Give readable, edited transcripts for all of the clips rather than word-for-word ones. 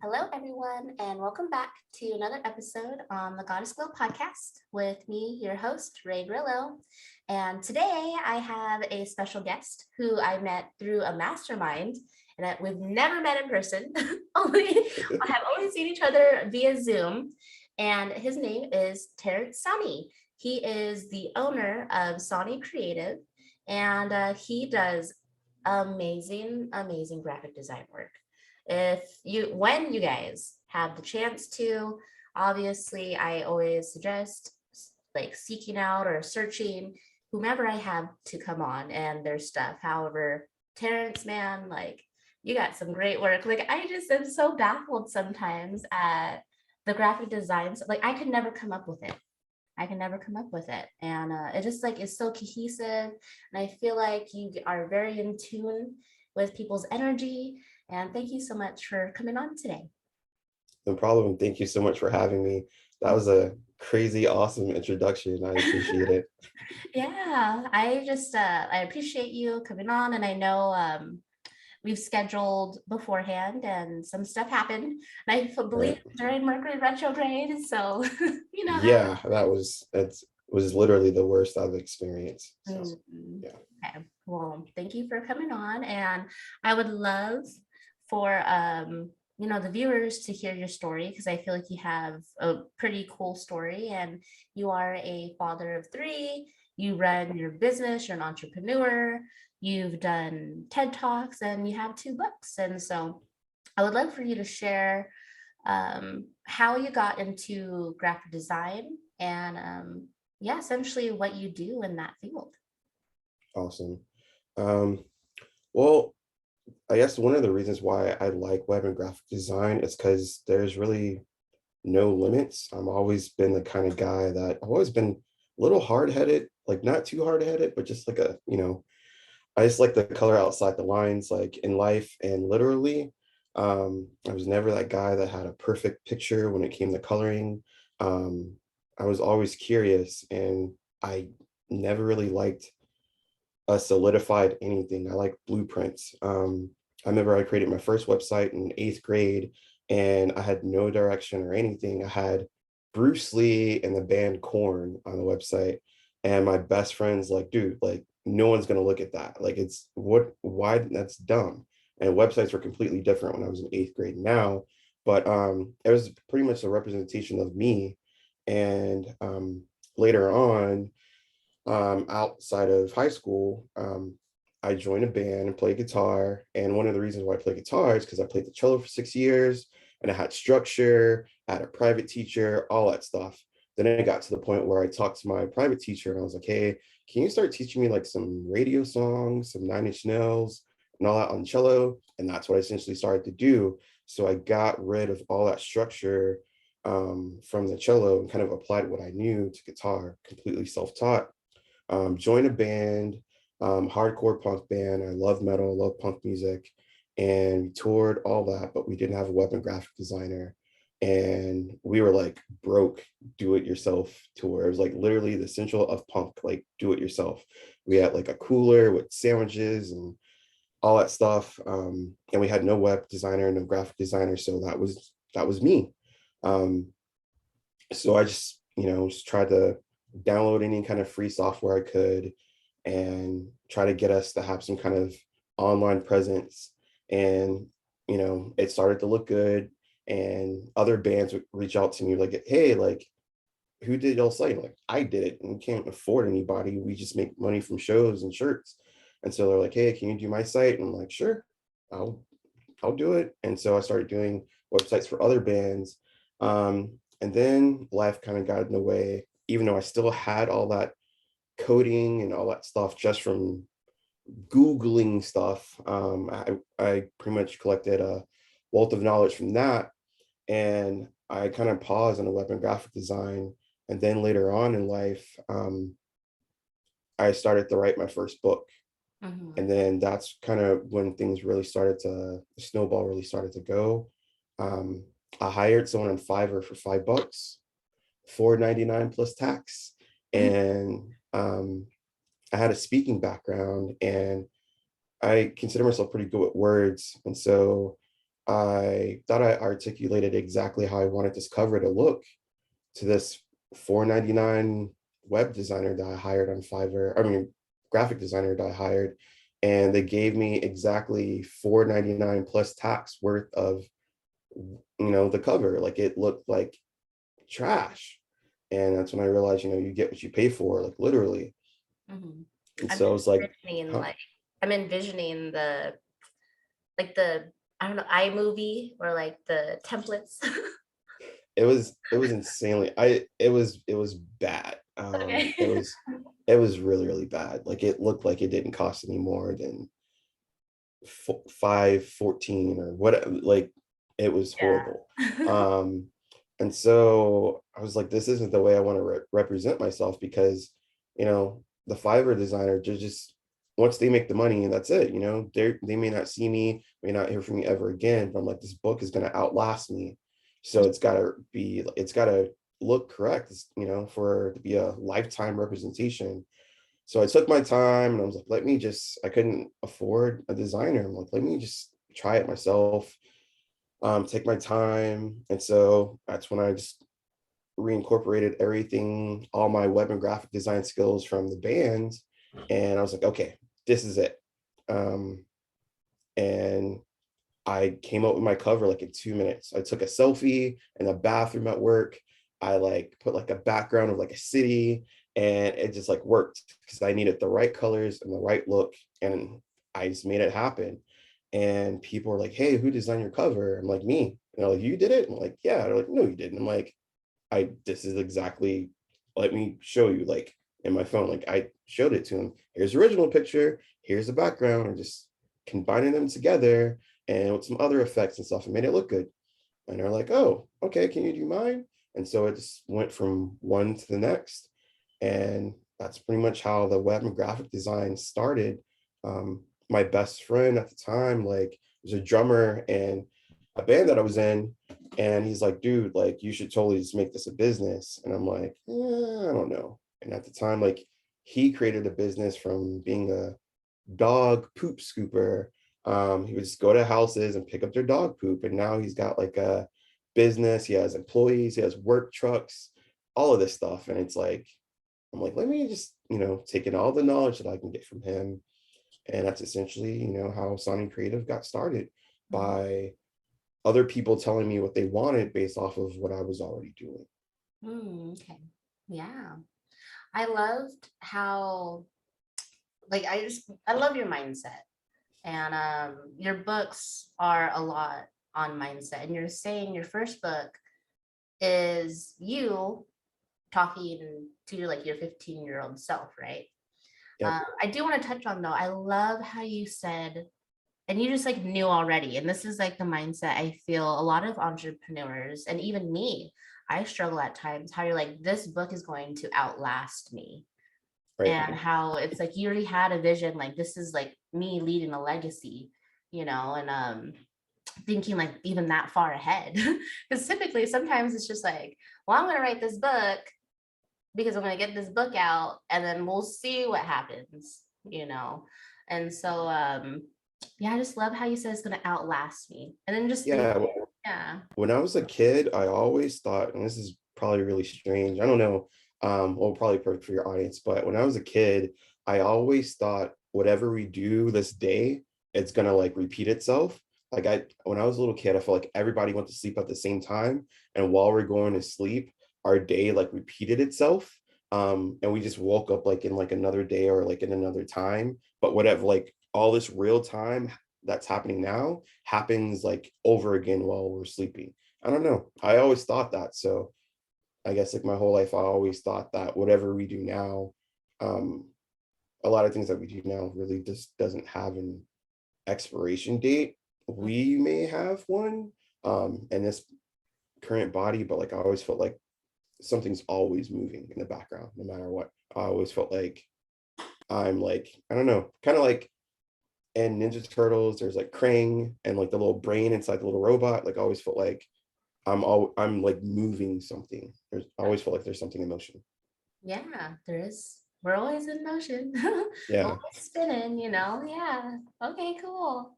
Hello, everyone, and welcome back to another episode on the Goddess Glow podcast with me, your host, Ray Grillo. And today I have a special guest who I met through a mastermind and that we've never met in person. I have only seen each other via Zoom. And his name is Terrence Sani. He is the owner of Sani Creative, and he does amazing graphic design work. When you guys have the chance to, obviously I always suggest like seeking out or searching whomever I have to come on and their stuff. However, Terrence, man, like you got some great work. Like I just am so baffled sometimes at the graphic designs. Like I could never come up with it. I can never come up with it. And it just like is so cohesive. And I feel like you are very in tune with people's energy. And thank you so much for coming on today. No problem. Thank you so much for having me. That was a crazy, awesome introduction. I appreciate it. Yeah, I appreciate you coming on. And I know we've scheduled beforehand and some stuff happened. And I believe Right. during Mercury retrograde. So, that. Yeah, that was literally the worst I've experienced. So Mhm. yeah. Okay. Well, thank you for coming on. And I would love for the viewers to hear your story because I feel like you have a pretty cool story and you are a father of three. You run your business, you're an entrepreneur, you've done TED Talks, and you have two books. And so I would love for you to share how you got into graphic design and yeah, essentially what you do in that field. Awesome. Um, well, I guess one of the reasons why I like web and graphic design is because there's really no limits. I've always been the kind of guy that I've always been a little hard-headed, like not too hard-headed, but just like I just like the color outside the lines, like in life and literally. I was never that guy that had a perfect picture when it came to coloring. Um, I was always curious and I never really liked a solidified anything. I like blueprints. I remember I created my first website in eighth grade and I had no direction or anything. I had Bruce Lee and the band Korn on the website. And my best friend's like, dude, like no one's gonna look at that. Like why that's dumb. And websites were completely different when I was in eighth grade now. But it was pretty much a representation of me. And later on, outside of high school, I joined a band and played guitar. And one of the reasons why I play guitar is because I played the cello for 6 years and I had structure, I had a private teacher, all that stuff. Then it got to the point where I talked to my private teacher and I was like, hey, can you start teaching me like some radio songs, some Nine Inch Nails and all that on cello? And that's what I essentially started to do. So I got rid of all that structure from the cello and kind of applied what I knew to guitar, completely self-taught. Joined a band, hardcore punk band. I love metal, love punk music, and we toured all that, but we didn't have a web and graphic designer. And we were like broke, do it yourself tour. It was like literally the essential of punk, like do it yourself. We had like a cooler with sandwiches and all that stuff. And we had no web designer, no graphic designer. So that was me. Um, so I just tried to download any kind of free software I could and try to get us to have some kind of online presence. And it started to look good, and other bands would reach out to me like, hey, like, who did y'all site? Like, I did it, and we can't afford anybody, we just make money from shows and shirts. And so they're like, hey, can you do my site? And I'm like, sure, i'll I'll do it. And so I started doing websites for other bands. And then life kind of got in the way, even though I still had all that coding and all that stuff just from Googling stuff. I pretty much collected a wealth of knowledge from that. And I kind of paused on a web and graphic design. And then later on in life, I started to write my first book. Mhm. And then that's kind of when things really started to, the snowball really started to go. Um, I hired someone on Fiverr for $5, $4.99 plus tax. And I had a speaking background and I consider myself pretty good with words. And so I thought I articulated exactly how I wanted this cover to look to this $4.99 web designer that I hired on Fiverr. I mean, graphic designer that I hired, and they gave me exactly $4.99 plus tax worth of, the cover. Like it looked like trash, and that's when I realized, you get what you pay for, like literally. Hmm. And I'm so I was like, envisioning huh? like I'm envisioning the I don't know, iMovie or like the templates. It was insanely, it was bad. Okay. It was really, really bad. Like it looked like it didn't cost any more than 514 or what, like it was horrible. Yeah. um and so I was like, this isn't the way I want to represent myself, because the Fiverr designer just, once they make the money and that's it, they may not see me, may not hear from me ever again, but I'm like, this book is going to outlast me, so it's got to look correct, for it to be a lifetime representation. So I took my time and I was like, I couldn't afford a designer. I'm like, let me just try it myself, take my time. And so that's when I just reincorporated everything, all my web and graphic design skills from the band. And I was like, okay, this is it. Um, and I came up with my cover like in 2 minutes. I took a selfie in a bathroom at work. I like put like a background of like a city, and it just like worked because I needed the right colors and the right look, and I just made it happen. And people were like, "Hey, who designed your cover?" I'm like, "Me." And they're like, "You did it?" I'm like, "Yeah." They're like, "No, you didn't." I'm like, this is exactly, let me show you, like in my phone, like I showed it to him. Here's the original picture, here's the background, and just combining them together and with some other effects and stuff, and made it look good. And they're like, oh, okay, can you do mine? And so it just went from one to the next. And that's pretty much how the web and graphic design started. My best friend at the time, like, was a drummer in a band that I was in. And he's like, dude, like, you should totally just make this a business. And I'm like, I don't know. And at the time, like, he created a business from being a dog poop scooper. He would just go to houses and pick up their dog poop. And now he's got like a business. He has employees, he has work trucks, all of this stuff. And it's like, I'm like, let me just, take in all the knowledge that I can get from him. And that's essentially, how Sani Creative got started, by other people telling me what they wanted based off of what I was already doing. Okay. Yeah. I loved how like I love your mindset. And your books are a lot on mindset. And you're saying your first book is you talking to your 15-year-old self, right? Yep. I do want to touch on though. I love how you said, and you just like knew already. And this is like the mindset I feel a lot of entrepreneurs and even me, I struggle at times. How you're like, this book is going to outlast me, Right. and how it's like you already had a vision, like this is like me leading a legacy, and thinking like even that far ahead. Because typically sometimes it's just like, well, I'm going to write this book because I'm going to get this book out and then we'll see what happens. And so yeah, I just love how you said it's going to outlast me, and then just think, Yeah. yeah. When I was a kid, I always thought, and this is probably really strange, I don't know, well, probably perfect for your audience, but when I was a kid, I always thought whatever we do this day, it's gonna like repeat itself. Like when I was a little kid, I felt like everybody went to sleep at the same time, and while we're going to sleep, our day like repeated itself. And we just woke up like in like another day or like in another time, but whatever, like all this real time that's happening now happens like over again while we're sleeping. I don't know. I always thought that. So I guess like my whole life, I always thought that whatever we do now, um, a lot of things that we do now really just doesn't have an expiration date. We may have one in this current body, but like I always felt like something's always moving in the background, no matter what. I always felt like I'm like, I don't know, kind of like and Ninja Turtles, there's like Krang and like the little brain inside the little robot. Like I always felt like I'm like moving something. I always felt like there's something in motion. Yeah, there is. We're always in motion. Yeah. Always spinning. Yeah. Okay, cool.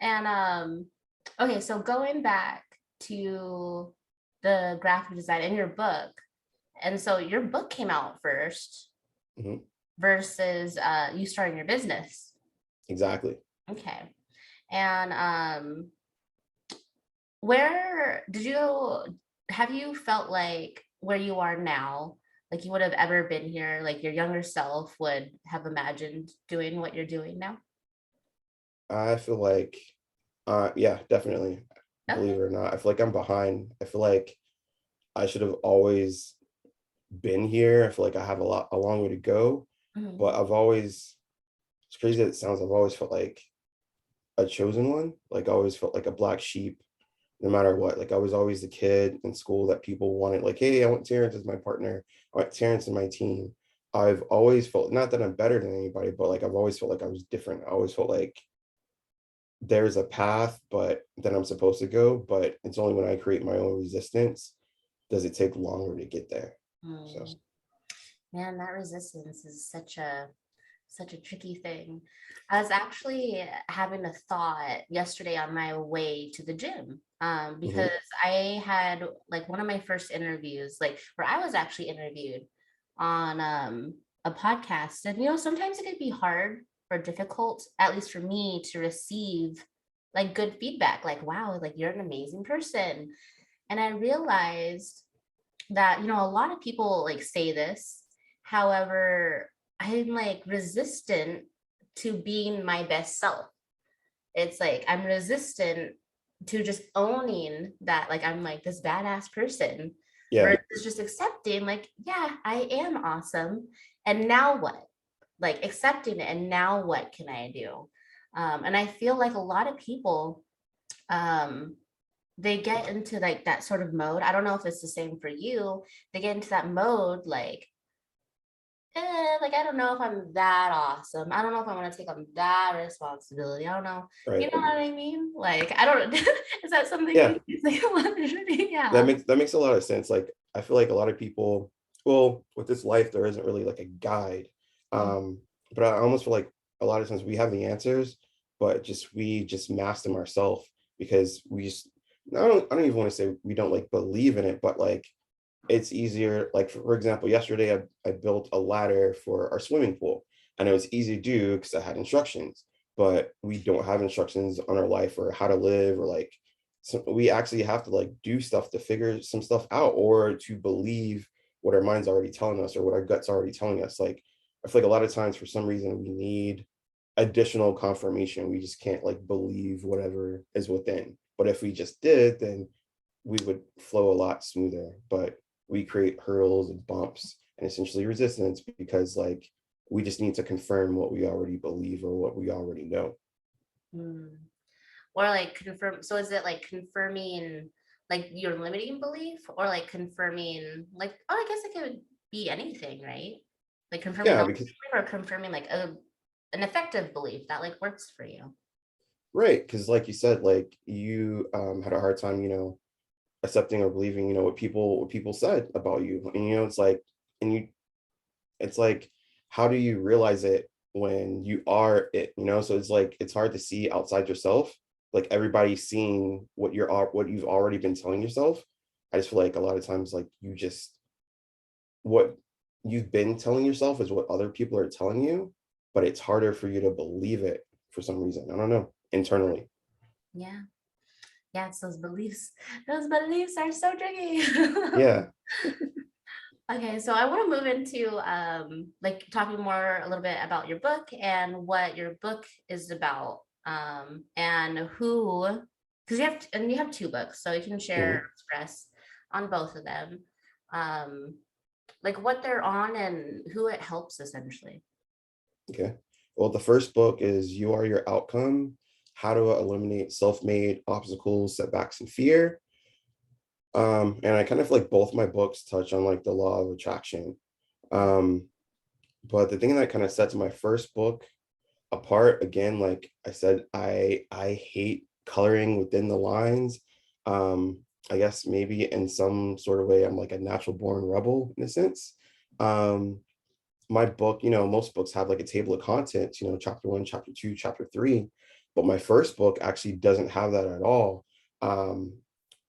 And Okay, so going back to the graphic design in your book, and so your book came out first Mhm. versus you starting your business. Exactly. Okay. And where did you have you felt like where you are now, like you would have ever been here, like your younger self would have imagined doing what you're doing now? I feel like, yeah, definitely. Believe Okay. it or not, I feel like I'm behind. I feel like I should have always been here. I feel like I have a long way to go, Mhm. but as crazy as it sounds, I've always felt like a chosen one. Like I always felt like a black sheep, no matter what. Like I was always the kid in school that people wanted, like, hey, I want Terrence as my partner. I want Terrence in my team. I've always felt, not that I'm better than anybody, but like I've always felt like I was different. I always felt like there's a path, but that I'm supposed to go, but it's only when I create my own resistance does it take longer to get there. So, Mm. Man, that resistance is such a tricky thing. I was actually having a thought yesterday on my way to the gym, because mhm, I had like one of my first interviews, like where I was actually interviewed on a podcast. And sometimes it could be hard or difficult, at least for me, to receive like good feedback, like, wow, like you're an amazing person. And I realized that a lot of people like say this. However, I'm like resistant to being my best self. It's like I'm resistant to just owning that like I'm like this badass person yeah, versus just accepting like, yeah, I am awesome, and now what? Like accepting it, and now what can I do? And I feel like a lot of people, um they get into like that sort of mode. I don't know if it's the same for you. They get into that mode like, like I don't know if I'm that awesome. I don't know if I want to take on that responsibility. I don't know. You right. know what I mean? Like I don't. Is that something Yeah, you think a lot of that yeah. makes a lot of sense. Like I feel like a lot of people, well, with this life, there isn't really like a guide. Mm, Um, but I almost feel like a lot of times we have the answers, but we just mask them ourselves because I don't even want to say we don't like believe in it, but like it's easier. Like for example, yesterday I built a ladder for our swimming pool, and it was easy to do because I had instructions. But we don't have instructions on our life or how to live or like, so we actually have to like do stuff to figure some stuff out or to believe what our mind's already telling us or what our gut's already telling us. Like I feel like a lot of times for some reason we need additional confirmation. We just can't like believe whatever is within. But if we just did, then we would flow a lot smoother. But we create hurdles and bumps and essentially resistance because like we just need to confirm what we already believe or what we already know. mm. Or like confirm. So is it like confirming like your limiting belief, or like confirming like, oh, I guess it could be anything, right? Like confirming Yeah, the because or confirming like an effective belief that like works for you. right, because like you said, like you had a hard time, accepting or believing, what people said about you. And it's like, and you it's like, how do you realize it when you are it, so it's like it's hard to see outside yourself, like everybody's seeing what you've already been telling yourself. I just feel like a lot of times like what you've been telling yourself is what other people are telling you, but it's harder for you to believe it for some reason. I don't know, internally. Yeah. Yeah, it's those beliefs. Those beliefs are so tricky. Yeah. Okay, so I want to move into like talking more a little bit about your book and what your book is about. And who, because you have two books, so you can share Mhm. express on both of them. Um, like what they're on and who it helps essentially. Okay. Well, the first book is You Are Your Outcome: How to Eliminate Self-Made Obstacles, Setbacks, and Fear. And I kind of like both my books touch on like the law of attraction. Um, but the thing that kind of sets my first book apart, again, like I said, I hate coloring within the lines. Um, I guess maybe in some sort of way I'm like a natural born rebel in a sense. Um, my book, most books have like a table of contents, chapter one, chapter two, chapter three. But my first book actually doesn't have that at all. Um,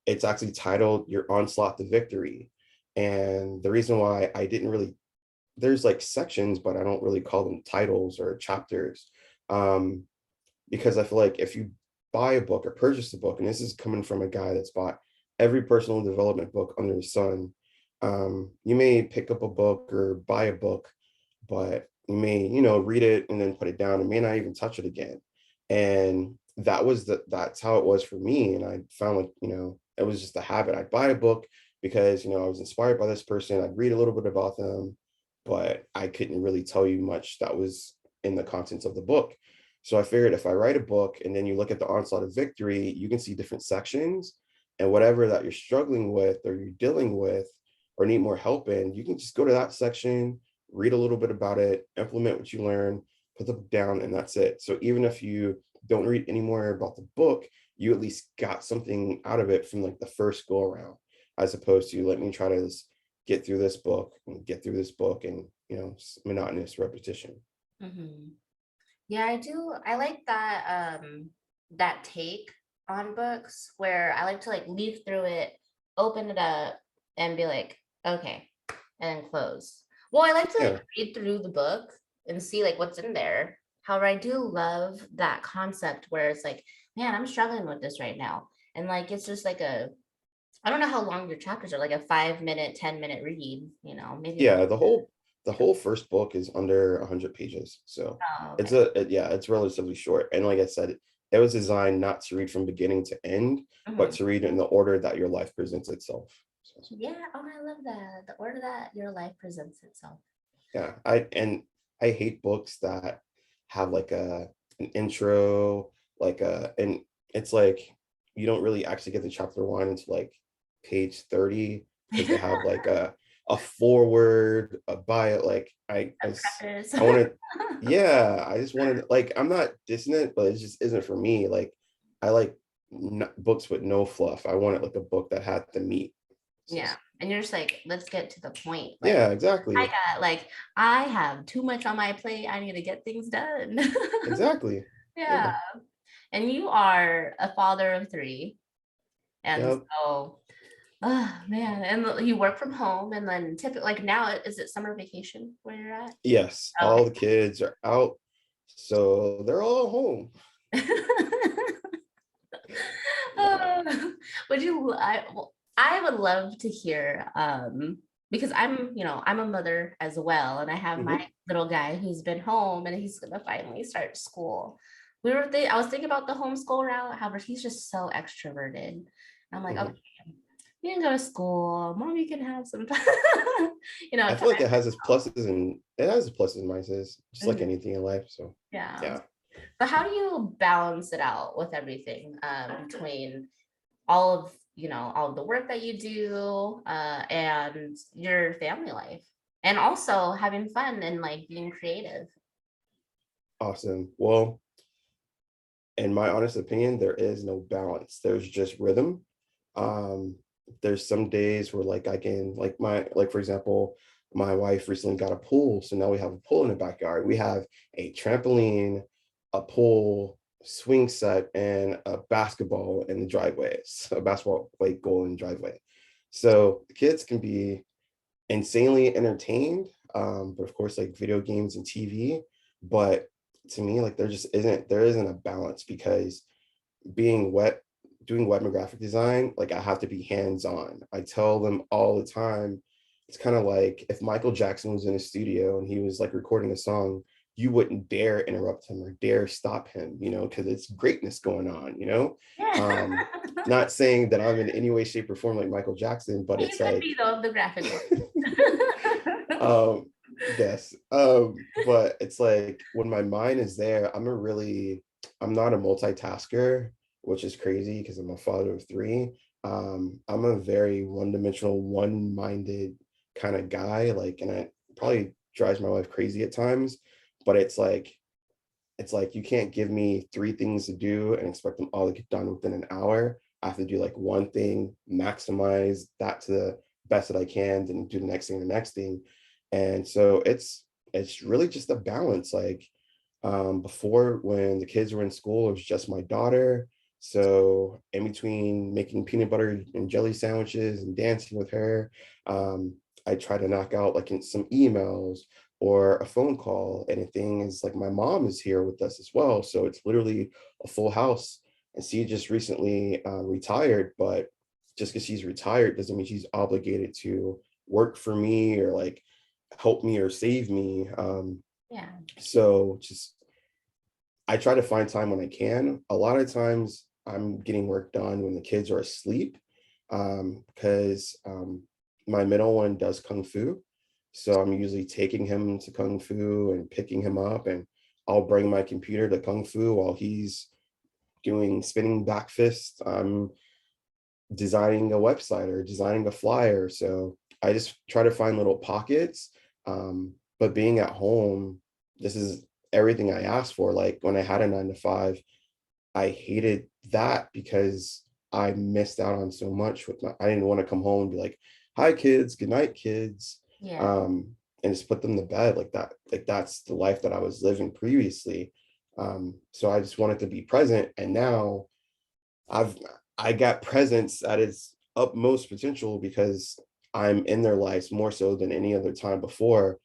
it's actually titled Your Onslaught to Victory. And the reason why I didn't really, there's like sections, but I don't really call them titles or chapters. Um, because I feel like if you buy a book or purchase a book, and this is coming from a guy that's bought every personal development book under the sun, you may pick up a book or buy a book, but you may, read it and then put it down and may not even touch it again. And that's how it was for me. And I found like, it was just a habit. I'd buy a book because, I was inspired by this person. I'd read a little bit about them, but I couldn't really tell you much that was in the contents of the book. So I figured if I write a book and then you look at the onslaught of victory, you can see different sections, and whatever that you're struggling with or you're dealing with or need more help in, you can just go to that section, read a little bit about it, implement what you learn, put the book down, and that's it. So even if you don't read any more about the book, you at least got something out of it from like the first go around, as opposed to let me try to just get through this book and get through this book and, monotonous repetition. Mhm. Yeah, I do. I like that take on books where I like to like leaf through it, open it up, and be like, okay, and then close. Well, I like to Yeah. like read through the book and see like what's in there. However, I do love that concept where it's like, man, I'm struggling with this right now. And like it's just like I don't know how long your chapters are, like a 5 minute, 10 minute read, maybe a little. Yeah, the whole first book is under 100 pages. So Oh, okay. it's relatively short. And like I said, it was designed not to read from beginning to end, but Mhm. to read in the order that your life presents itself. So Yeah. Oh, I love that. The order that your life presents itself. yeah, I hate books that have like an intro, and it's like you don't really actually get to chapter one until like page 30 because they have like a foreword, a bio. Like A preface. I want to, yeah, I just wanted like I'm not dissing it, but it just isn't for me. Like I like books with no fluff. I wanted like a book that had the meat. So, Yeah. And you're just like, let's get to the point. Like, yeah, I exactly, got like, I have too much on my plate. I need to get things done. exactly. Yeah. Yeah, And you are a father of three. And yeah. so, oh man. And you work from home. And then typically, like now, is it summer vacation where you're at? Yes, Okay. all the kids are out, so they're all home. Yeah. Would you I would love to hear because I'm a mother as well, and I have my Hmm. little guy who's been home and he's gonna finally start school. I was thinking about the homeschool route, however, he's just so extroverted. I'm like, okay, Hmm. you can go to school, mom, you can have some time, I time. feel like it has its pluses and minuses, just like Mhm. anything in life. So Yeah. yeah, But how do you balance it out with everything between all of all of the work that you do and your family life and also having fun and like being creative? awesome. Well, in my honest opinion, there is no balance. There's just rhythm. Um, there's some days where like I can like for example, my wife recently got a pool, so now we have a pool in the backyard. We have a trampoline, a pool, swing set, and a basketball in the driveway. So a basketball like goal in the driveway. So the kids can be insanely entertained, but of course like video games and TV. But to me, like there isn't a balance because being wet doing web and graphic design, like I have to be hands-on. I tell them all the time, it's kind of like if Michael Jackson was in a studio and he was like recording a song, you wouldn't dare interrupt him or dare stop him, because it's greatness going on. Yeah. um Not saying that I'm in any way shape or form like Michael Jackson, but You it's could like be the graphic one. um yes, but it's like when my mind is there, I'm not a multitasker, which is crazy because I'm a father of three. I'm a very one-dimensional, one-minded kind of guy, like, and it probably drives my wife crazy at times, but it's like you can't give me three things to do and expect them all to get done within an hour. I have to do like one thing, maximize that to the best that I can, then do the next thing. And so it's really just a balance. Like Before, when the kids were in school, it was just my daughter. So in between making peanut butter and jelly sandwiches and dancing with her, um, I try to knock out like in some emails or a phone call. And the thing is, like, my mom is here with us as well. So it's literally a full house. And she just recently retired, but just because she's retired doesn't mean she's obligated to work for me or like help me or save me. Yeah. So just I try to find time when I can. A lot of times I'm getting work done when the kids are asleep, because my middle one does kung fu. So I'm usually taking him to kung fu and picking him up, and I'll bring my computer to kung fu while he's doing spinning back fists. I'm designing a website or designing a flyer. So I just try to find little pockets. But being at home, this is everything I asked for. Like when I had a 9 to 5, I hated that because I missed out on so much with I didn't want to come home and be like, hi kids, good night, kids. Yeah. And just put them to bed like that. Like that's the life that I was living previously. So I just wanted to be present. And now I've I got presence at its utmost potential because I'm in their lives more so than any other time before.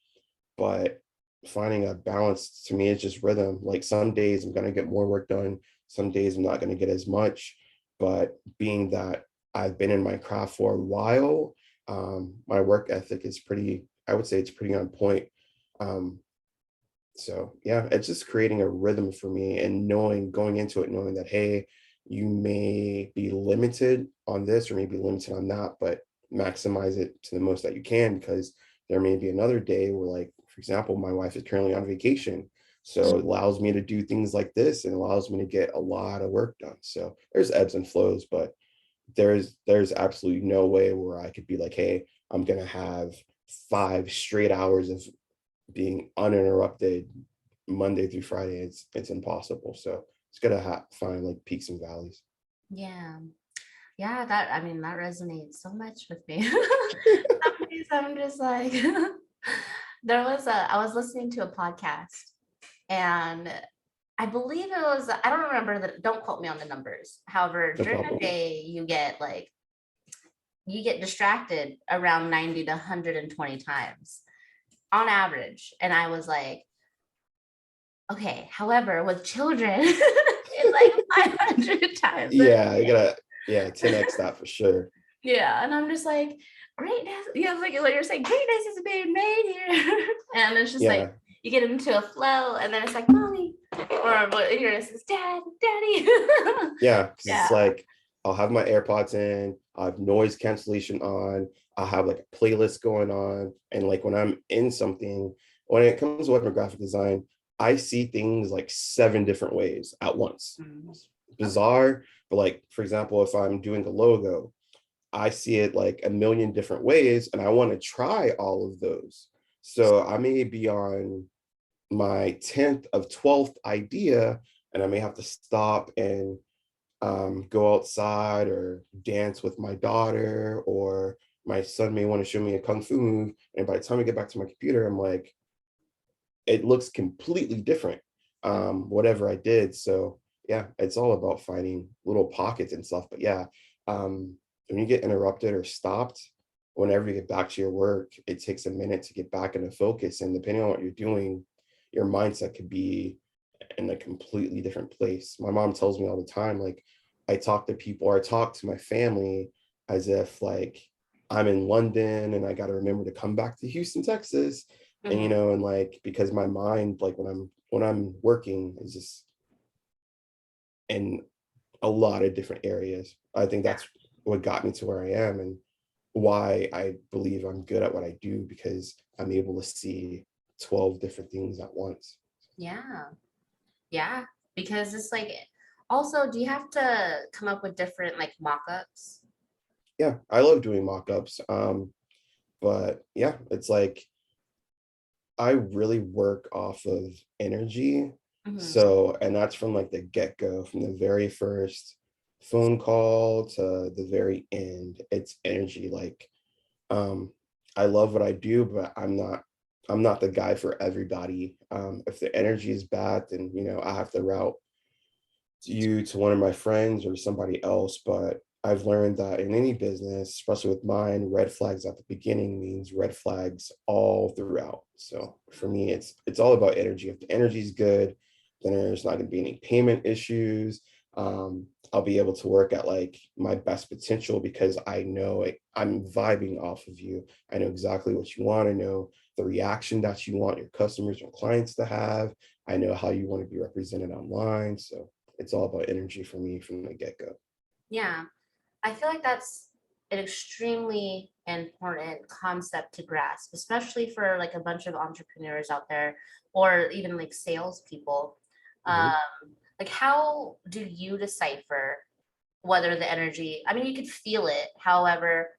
But finding a balance to me is just rhythm. Like some days I'm gonna get more work done, some days I'm not gonna get as much. But being that I've been in my craft for a while, my work ethic is pretty, I would say it's pretty on point. Um, so yeah, it's just creating a rhythm for me and knowing going into it, knowing that, hey, you may be limited on this or maybe limited on that, but maximize it to the most that you can because there may be another day where, like, for example, my wife is currently on vacation. So it allows me to do things like this and allows me to get a lot of work done. So there's ebbs and flows, but there's absolutely no way where I could be like, hey, I'm gonna have 5 straight hours of being uninterrupted Monday through Friday. It's impossible. So it's gotta find like peaks and valleys. Yeah. Yeah, that I mean that resonates so much with me. Some days I'm just like I was listening to a podcast and I believe it was, I don't remember don't quote me on the numbers. However, No during the problem. day you get distracted around 90 to 120 times on average. And I was like, okay, however, with children, it's like 500 times a Yeah, you day. gotta, yeah, 10x that for sure. Yeah, and I'm just like, greatness. Yeah, like what you're saying, greatness is being made here. And it's just like Yeah, you get into a flow, and then it's like, mommy, or what here it says, dad, daddy. yeah, because it's Yeah. like I'll have my AirPods in, I have noise cancellation on, I'll have like a playlist going on, and like when I'm in something, when it comes to web and graphic design, I see things like 7 different ways at once. Mm. It's Okay. bizarre, but like for example, if I'm doing a logo, I see it like a million different ways and I want to try all of those. So I may be on my 10th of 12th idea and I may have to stop and go outside or dance with my daughter, or my son may want to show me a kung fu move. And by the time I get back to my computer, I'm like, it looks completely different, whatever I did. So yeah, it's all about finding little pockets and stuff. But yeah, when you get interrupted or stopped, whenever you get back to your work, it takes a minute to get back into focus. And depending on what you're doing, your mindset could be in a completely different place. My mom tells me all the time, like, I talk to people or I talk to my family as if like I'm in London and I got to remember to come back to Houston, Texas. And Mhm. and like because my mind, like when I'm working, is just in a lot of different areas. I think that's what got me to where I am and why I believe I'm good at what I do, because I'm able to see 12 different things at once. Yeah. Yeah. Because it's like, also, do you have to come up with different like mock-ups? Yeah, I love doing mock-ups. But yeah, it's like I really work off of energy. Mhm. So, and that's from like the get-go, from the very first phone call to the very end. It's energy. Like, um, I love what I do, but I'm not. I'm not the guy for everybody. If the energy is bad, then I have to route you to one of my friends or somebody else. But I've learned that in any business, especially with mine, red flags at the beginning means red flags all throughout. So for me, it's all about energy. If the energy is good, then there's not going to be any payment issues. I'll be able to work at like my best potential because I know I'm vibing off of you. I know exactly what you want. I know the reaction that you want your customers or clients to have. I know how you want to be represented online. So it's all about energy for me from the get-go. Yeah, I feel like that's an extremely important concept to grasp, especially for like a bunch of entrepreneurs out there or even like salespeople. Mhm. Like, how do you decipher whether the energy, I mean, you could feel it. However,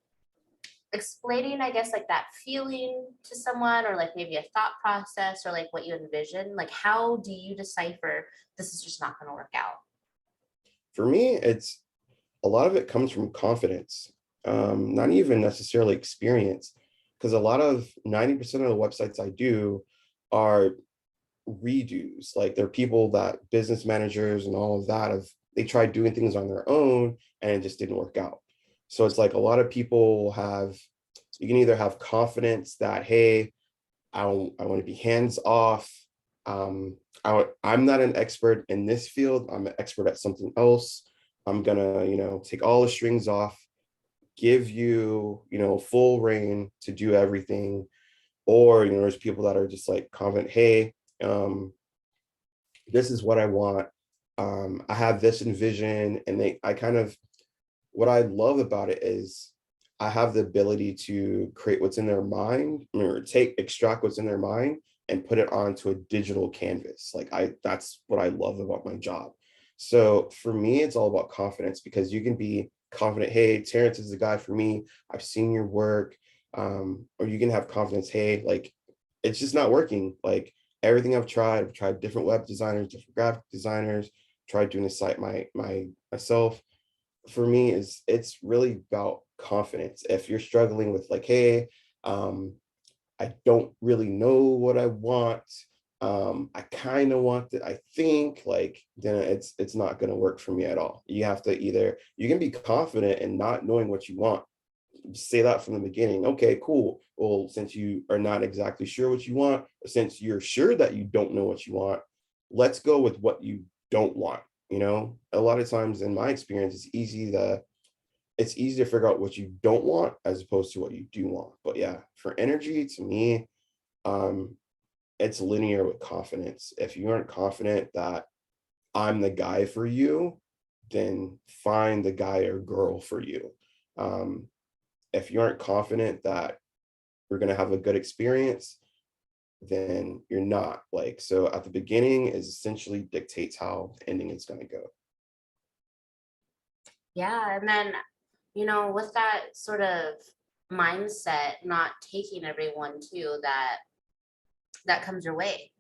explaining, I guess, like that feeling to someone or like maybe a thought process or like what you envision, like, how do you decipher this is just not going to work out? For me, it's a lot of it comes from confidence, not even necessarily experience, because a lot of 90% of the websites I do are redos. Like they're people that business managers and all of that have they tried doing things on their own and it just didn't work out. So it's like a lot of people have you can either have confidence that hey, I want to be hands off. I'm not an expert in this field. I'm an expert at something else. I'm gonna, take all the strings off, give you, full reign to do everything. Or, there's people that are just like confident, hey, this is what I want. I have this envision, and I kind of what I love about it is I have the ability to create what's in their mind or extract what's in their mind and put it onto a digital canvas. Like that's what I love about my job. So for me, it's all about confidence because you can be confident, hey, Terrence is the guy for me. I've seen your work. Or you can have confidence, hey, like it's just not working. Like everything I've tried different web designers, different graphic designers, tried doing a site myself. For me is it's really about confidence. If you're struggling with like, hey, um, I don't really know what I want. I kind of want that. I think like then it's not going to work for me at all. You have to either you can be confident in not knowing what you want. Say that from the beginning. Okay, cool. Well, since you are not exactly sure what you want, or since you're sure that you don't know what you want, let's go with what you don't want. A lot of times in my experience, it's easy to figure out what you don't want as opposed to what you do want. But yeah, for energy, to me, um, it's linear with confidence. If you aren't confident that I'm the guy for you, then find the guy or girl for you. Um, if you aren't confident that we're going to have a good experience, then you're not. Like, so at the beginning is essentially dictates how the ending is going to go. Yeah. And then, with that sort of mindset, not taking everyone to that comes your way.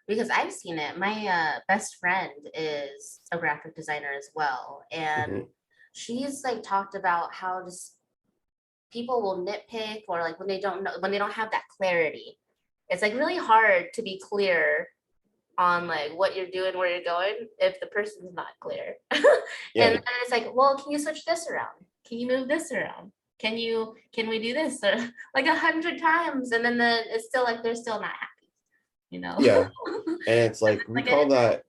Because I've seen it. My best friend is a graphic designer as well. And Mhm. she's like talked about how just people will nitpick or like when they don't know, when they don't have that clarity. It's like really hard to be clear on like what you're doing, where you're going, if the person's not clear. And then Yeah. it's like, well, can you switch this around? Can you move this around? Can we do this? Or like 100 times. And then it's still like they're still not happy, you know? Yeah. And it's like Like it,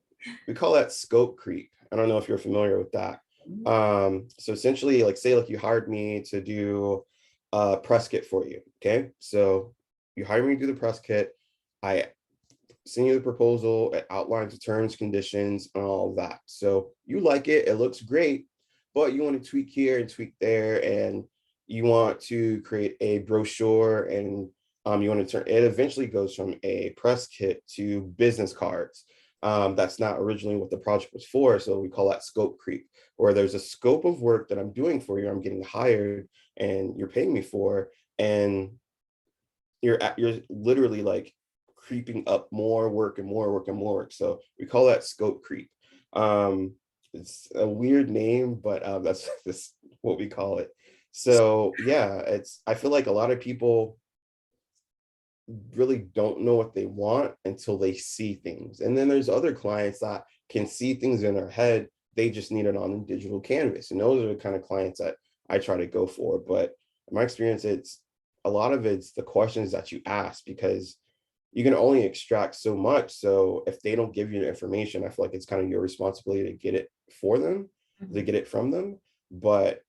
we call that scope creep. I don't know if you're familiar with that. So essentially, like say like you hired me to do a press kit for you. Okay. So you hire me to do the press kit. I send you the proposal, it outlines the terms, conditions, and all of that. So you like it, it looks great, but you want to tweak here and tweak there, and you want to create a brochure, and you want to turn it eventually goes from a press kit to business cards. That's not originally what the project was for. So we call that scope creep, where there's a scope of work that I'm doing for you, I'm getting hired and you're paying me for, and you're literally like creeping up more work and more work and more work. So we call that scope creep. It's a weird name, but that's this what we call it. So yeah, it's I feel like a lot of people really don't know what they want until they see things. And then there's other clients that can see things in their head. They just need it on a digital canvas. And those are the kind of clients that I try to go for. But in my experience, it's a lot of it's the questions that you ask, because you can only extract so much. So if they don't give you the information, I feel like it's kind of your responsibility to get it for them, to Mhm. get it from them. But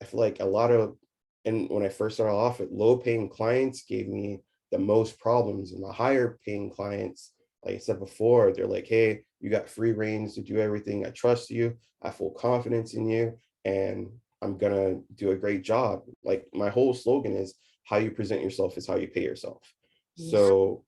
I feel like a lot of, and when I first started off with low paying clients gave me the most problems, and the higher paying clients, like I said before, they're like, hey, you got free reins to do everything. I trust you. I have full confidence in you, and I'm gonna do a great job. Like my whole slogan is how you present yourself is how you pay yourself. Yeah. So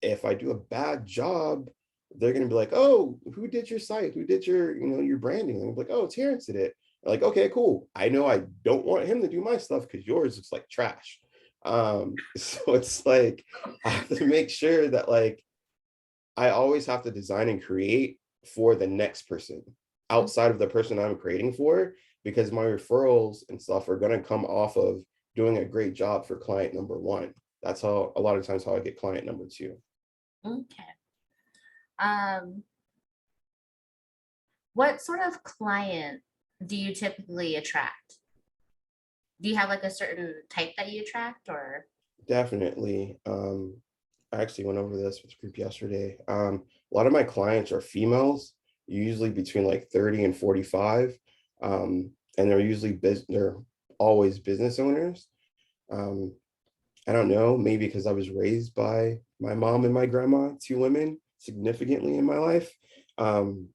if I do a bad job, they're gonna be like, oh, who did your site? Who did your, your branding? And I'm like, oh, Terrence did it. Like, okay, cool. I know I don't want him to do my stuff because yours looks like trash. So it's like I have to make sure that like I always have to design and create for the next person outside of the person I'm creating for, because my referrals and stuff are gonna come off of doing a great job for client number one. That's how a lot of times how I get client number two. Okay. Um, what sort of client do you typically attract? Do you have like a certain type that you attract or? Definitely. I actually went over this with the group yesterday. A lot of my clients are females, usually between like 30 and 45. And they're always business owners. Um, I don't know, maybe because I was raised by my mom and my grandma, two women, significantly in my life. Um,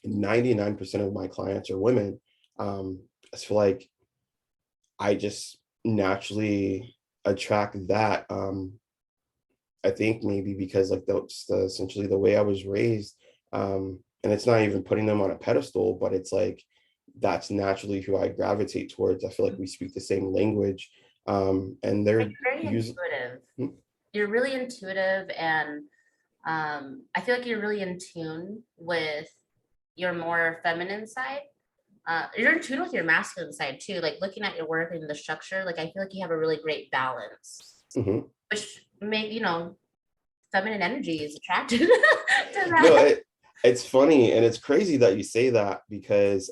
99% of my clients are women. I feel like I just naturally attract that. I think maybe because like that's essentially the way I was raised. And it's not even putting them on a pedestal, but it's like that's naturally who I gravitate towards. I feel like we speak the same language. And Like they're very usually intuitive. You're really intuitive, and I feel like you're really in tune with your more feminine side. You're in tune with your masculine side too. Like looking at your work and the structure, like I feel like you have a really great balance, Mhm. which make feminine energy is attracted to No, that. it's funny and it's crazy that you say that, because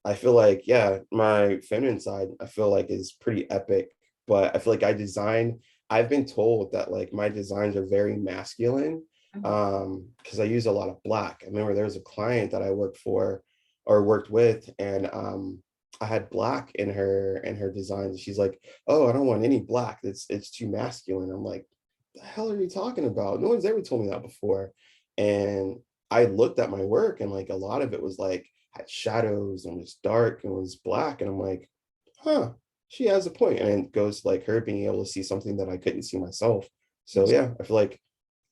I feel like, yeah, my feminine side, I feel like is pretty epic, but I feel like I've been told that like my designs are very masculine, Mhm. because I use a lot of black. I remember there was a client that I worked for or worked with, and I had black in her designs. She's like, oh, I don't want any black. It's too masculine. I'm like, the hell are you talking about? No one's ever told me that before. And I looked at my work, and like a lot of it was like had shadows and was dark and was black. And I'm like, huh, she has a point. And it goes to like her being able to see something that I couldn't see myself. So yeah, I feel like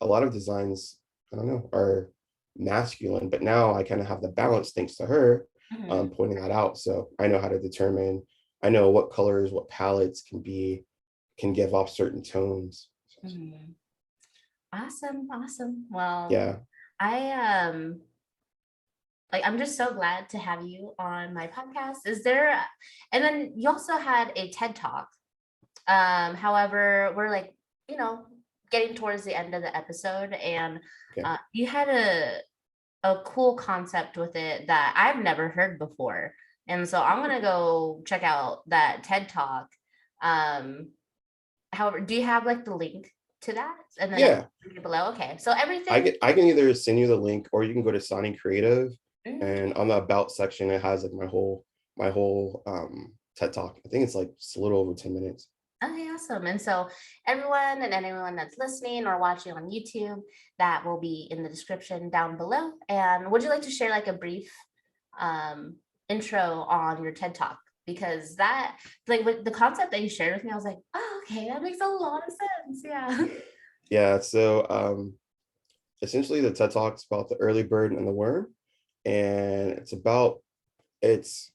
a lot of designs, I don't know, are masculine, but now I kind of have the balance thanks to her Mhm. pointing that out. So I know how to determine, I know what colors, what palettes can give off certain tones. Mhm. Awesome, awesome. Well, Yeah. I like I'm just so glad to have you on my podcast. And then you also had a TED Talk. However, we're like, you know, getting towards the end of the episode, and Okay. you had a cool concept with it that I've never heard before. And so I'm gonna go check out that TED Talk. Um, however, do you have like the link to that? And then I can Yeah. link it below. Okay. So everything. I can either send you the link, or you can go to Sani Creative, Mm, and on the about section it has like my whole TED Talk. I think it's like just a little over 10 minutes. okay, awesome. And so everyone and anyone that's listening or watching on YouTube, that will be in the description down below. And would you like to share like a brief um intro on your TED Talk? Because that like with the concept that you shared with me, I was like, oh, okay, that makes a lot of sense. Yeah. Yeah, so essentially the TED Talk's about the early bird and the worm, and it's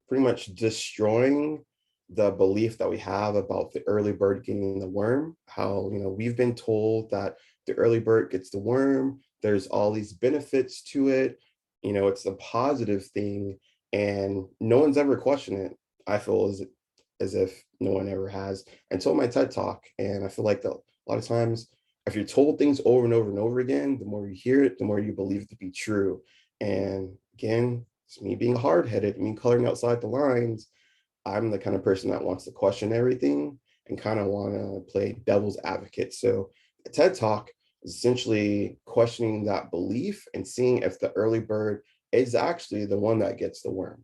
pretty much destroying the belief that we have about the early bird getting the worm. How, we've been told that the early bird gets the worm, there's all these benefits to it, it's a positive thing, and no one's ever questioned it. I feel as if no one ever has until my TED Talk. And I feel like that a lot of times, if you're told things over and over and over again, the more you hear it, the more you believe it to be true. And again, it's me being hard-headed, me coloring outside the lines. I'm the kind of person that wants to question everything and kind of want to play devil's advocate. So a TED Talk is essentially questioning that belief and seeing if the early bird is actually the one that gets the worm.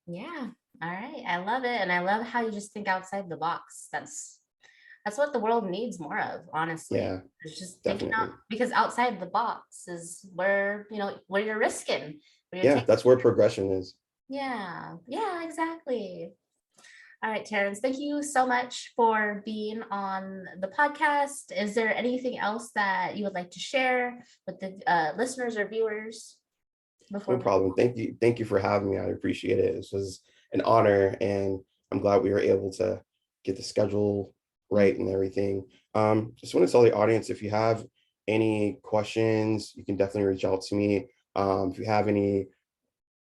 Yeah. All right. I love it. And I love how you just think outside the box. That's what the world needs more of, honestly. Yeah, It's just thinking out, definitely. because outside the box is where, where you're risking, where you're Yeah, taking. that's where progression is. Yeah. Yeah, exactly. All right, Terrence, thank you so much for being on the podcast. Is there anything else that you would like to share with the listeners or viewers No before we? problem. Thank you. Thank you for having me. I appreciate it. This was an honor, and I'm glad we were able to get the schedule Mm. right and everything. Just want to tell the audience, if you have any questions, you can definitely reach out to me. If you have any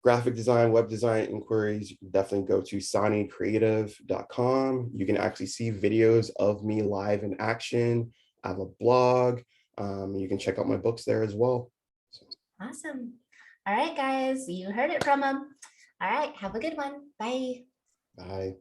graphic design, web design inquiries, you can definitely go to sanicreative.com. You can actually see videos of me live in action. I have a blog. You can check out my books there as well. So, Awesome. All right, guys, you heard it from them. All right, have a good one. Bye. bye.